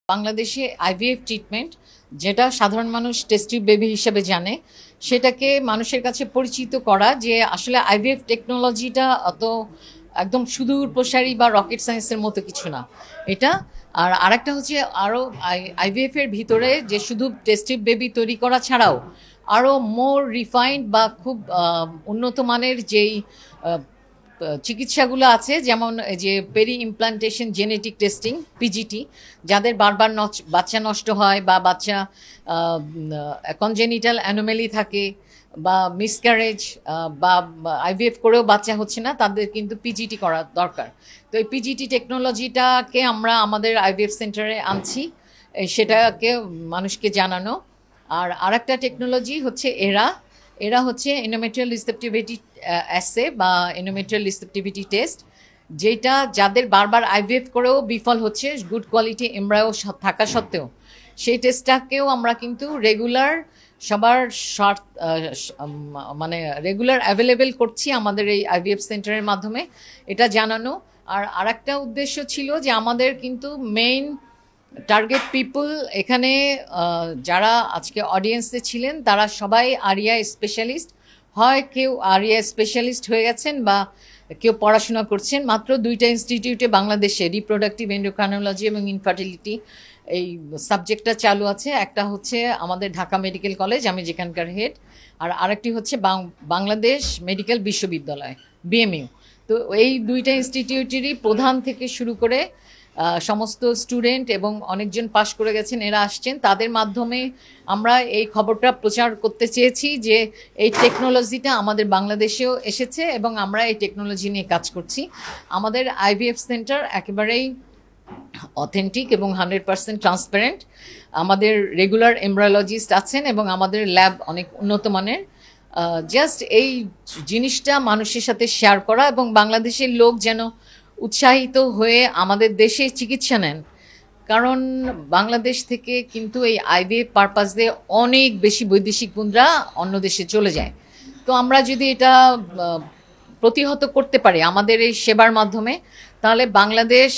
বাংলাদেশে IVF treatment যেটা সাধারণ মানুষ টেস্ট টিউব বেবি হিসেবে জানে সেটাকে মানুষের কাছে পরিচিত করা যে আসলে আইভিএফ টেকনোলজিটা অত একদম সুদূর প্রসারী বা রকেট সায়েন্সের মতো কিছু না এটা। আর আরেকটা হচ্ছে আরও আইভিএফ এর ভিতরে যে শুধু টেস্ট টিউব বেবি তৈরি করা ছাড়াও আরও মোর রিফাইন্ড বা খুব উন্নত মানের যেই চিকিৎসাগুলো আছে, যেমন যে peri implantation genetic testing PGT, যাদের বারবার বাচ্চা নষ্ট হয় বা বাচ্চা কনজেনিটাল অ্যানোমেলি থাকে বা মিসক্যারেজ বা আইভিএফ করেও বাচ্চা হচ্ছে না, তাদের কিন্তু পিজিটি করা দরকার। তো এই পিজিটি টেকনোলজিটাকে আমরা আমাদের আইভিএফ সেন্টারে আনছি, সেটাকে মানুষকে জানানো। আর আরেকটা টেকনোলজি হচ্ছে এরা হচ্ছে এন্ডোমেট্রিয়াল রিসেপটিভিটি অ্যাসে বা এন্ডোমেট্রিয়াল রিসেপটিভিটি টেস্ট, যেটা যাদের বারবার আইভিএফ করেও বিফল হচ্ছে গুড কোয়ালিটি এমব্রায়ো থাকা সত্ত্বেও, সেই টেস্টটাকেও আমরা কিন্তু রেগুলার সবার মানে রেগুলার অ্যাভেলেবেল করছি আমাদের এই আইভিএফ সেন্টারের মাধ্যমে, এটা জানানো। আর আরেকটা উদ্দেশ্য ছিল যে আমাদের কিন্তু মেইন টার্গেট পিপল এখানে যারা আজকে অডিয়েন্সে ছিলেন তারা সবাই আরিয়া স্পেশালিস্ট, হয় কেউ আরিয়া স্পেশালিস্ট হয়ে গেছেন বা কেউ পড়াশোনা করছেন। মাত্র 2টা ইনস্টিটিউটে বাংলাদেশে রিপ্রোডাক্টিভ এন্ডোক্রাইনোলজি এবং ইনফার্টিলিটি এই সাবজেক্টটা চালু আছে। একটা হচ্ছে আমাদের ঢাকা মেডিকেল কলেজ, আমি যেখানকার হেড, আর আরেকটি হচ্ছে বাংলাদেশ মেডিকেল বিশ্ববিদ্যালয় বিএমইউ। তো এই 2টা ইনস্টিটিউটেরই প্রধান থেকে শুরু করে সমস্ত স্টুডেন্ট এবং অনেকজন পাশ করে গেছেন, এরা আসছেন। তাদের মাধ্যমে আমরা এই খবরটা প্রচার করতে চেয়েছি যে এই টেকনোলজিটা আমাদের বাংলাদেশেও এসেছে এবং আমরা এই টেকনোলজি নিয়ে কাজ করছি। আমাদের আইভিএফ সেন্টার একেবারেই অথেন্টিক এবং 100% ট্রান্সপারেন্ট। আমাদের রেগুলার এমব্রায়োলজিস্ট আছেন এবং আমাদের ল্যাব অনেক উন্নত মানের। জাস্ট এই জিনিসটা মানুষের সাথে শেয়ার করা এবং বাংলাদেশের লোক যেন উৎসাহিত হয়ে আমাদের দেশে চিকিৎসা নেন, কারণ বাংলাদেশ থেকে কিন্তু এই আইভিএফ পারপাস দিয়ে অনেক বেশি বৈদেশিক মুদ্রা অন্য দেশে চলে যায়। তো আমরা যদি এটা প্রতিহত করতে পারি আমাদের এই সেবার মাধ্যমে, তাহলে বাংলাদেশ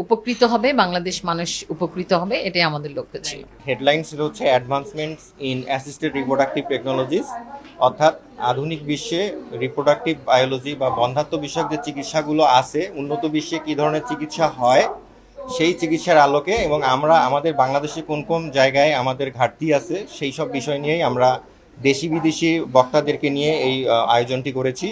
উপকৃত হবে, বাংলাদেশ মানুষ উপকৃত হবে, এটাই আমাদের লক্ষ্য ছিল। হেডলাইন ছিল হচ্ছে অ্যাডভান্সমেন্টস ইন অ্যাসিস্টেড রিপ্রোডাক্টিভ টেকনোলজিস, অর্থাৎ আধুনিক বিশ্বে রিপ্রোডাক্টিভ বায়োলজি বা বন্ধাত্ব বিষয়ক যে চিকিৎসাগুলো আছে, উন্নত বিশ্বে কী ধরনের চিকিৎসা হয় সেই চিকিৎসার আলোকে, এবং আমরা আমাদের বাংলাদেশে কোন কোন জায়গায় আমাদের ঘাটতি আছে সেই সব বিষয় নিয়েই আমরা দেশি বিদেশি বক্তাদেরকে নিয়ে এই আয়োজনটি করেছি।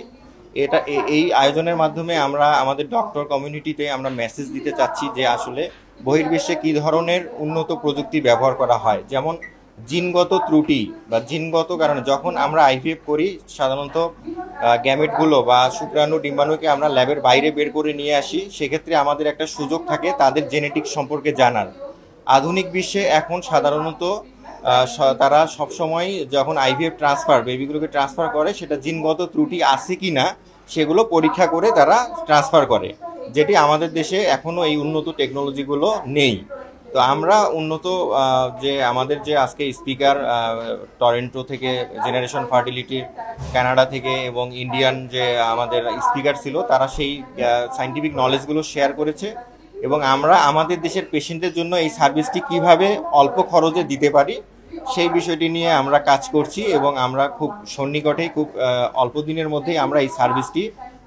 এই আয়োজনের মাধ্যমে আমরা আমাদের ডক্টর কমিউনিটিতে আমরা মেসেজ দিতে চাচ্ছি যে আসলে বহির্বিশ্বে কী ধরনের উন্নত প্রযুক্তি ব্যবহার করা হয়, যেমন জিনগত ত্রুটি বা জিনগত কারণে যখন আমরা আইভিএফ করি সাধারণত গ্যামেটগুলো বা শুক্রাণু ডিম্বাণুকে আমরা ল্যাবের বাইরে বের করে নিয়ে আসি, সেক্ষেত্রে আমাদের একটা সুযোগ থাকে তাদের জেনেটিক সম্পর্কে জানার। আধুনিক বিশ্বে এখন সাধারণত তারা সবসময় যখন আইভিএফ বেবিগুলোকে ট্রান্সফার করে, সেটা জিনগত ত্রুটি আছে কি না সেগুলো পরীক্ষা করে তারা ট্রান্সফার করে, যেটি আমাদের দেশে এখনও এই উন্নত টেকনোলজিগুলো নেই। তো আমরা উন্নত যে আমাদের যে আজকে স্পিকার টরেন্টো থেকে জেনারেশন ফার্টিলিটির, কানাডা থেকে এবং ইন্ডিয়ান যে আমাদের স্পিকার ছিল, তারা সেই সায়েন্টিফিক নলেজগুলো শেয়ার করেছে এবং আমরা আমাদের দেশের পেশেন্টদের জন্য এই সার্ভিসটি কিভাবে অল্প খরচে দিতে পারি সেই বিষয়টি নিয়ে আমরা কাজ করছি এবং আমরা খুব সন্নিকটেই খুব অল্প দিনের মধ্যেই আমরা এই সার্ভিসটি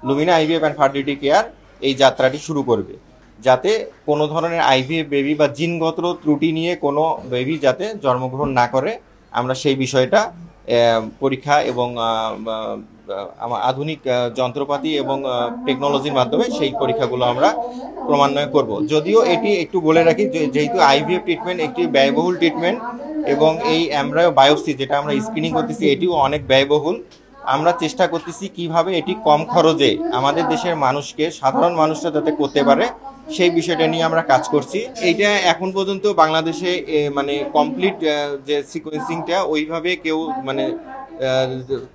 Lumina IVF and fertility care এই যাত্রাটি শুরু করবে, যাতে কোনো ধরনের আইভিএফ বেবি বা জিনগত ত্রুটি নিয়ে কোনো বেবি যাতে জন্মগ্রহণ না করে, আমরা সেই বিষয়টা পরীক্ষা এবং আধুনিক যন্ত্রপাতি এবং টেকনোলজির মাধ্যমে সেই পরীক্ষাগুলো আমরা ক্রমান্বয়ে করব। যদিও এটি একটু বলে রাখি, যেহেতু আইভিএফ ট্রিটমেন্ট একটি ব্যয়বহুল ট্রিটমেন্ট এবং এই এমব্রায়ো বায়োপসি যেটা আমরা স্ক্রিনিং করতেছি এটিও অনেক ব্যয়বহুল, আমরা চেষ্টা করতেছি কিভাবে এটি কম খরচে আমাদের দেশের মানুষকে, সাধারণ মানুষরা যাতে করতে পারে সেই বিষয়টা নিয়ে আমরা কাজ করছি। এইটা এখন পর্যন্ত বাংলাদেশে মানে কমপ্লিট যে সিকোয়েন্সিংটা ওইভাবে কেউ মানে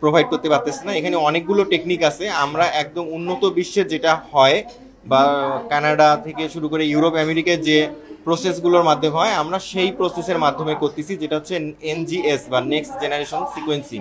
প্রোভাইড করতে পারতেছে না। এখানে অনেকগুলো টেকনিক আছে, আমরা একদম উন্নত বিশ্বে যেটা হয় বা কানাডা থেকে শুরু করে ইউরোপ আমেরিকায় যে প্রসেসগুলোর মাধ্যমে হয়, আমরা সেই প্রসেসের মাধ্যমে করতেছি, যেটা হচ্ছে এনজিএস বা নেক্সট জেনারেশন সিকোয়েন্সিং।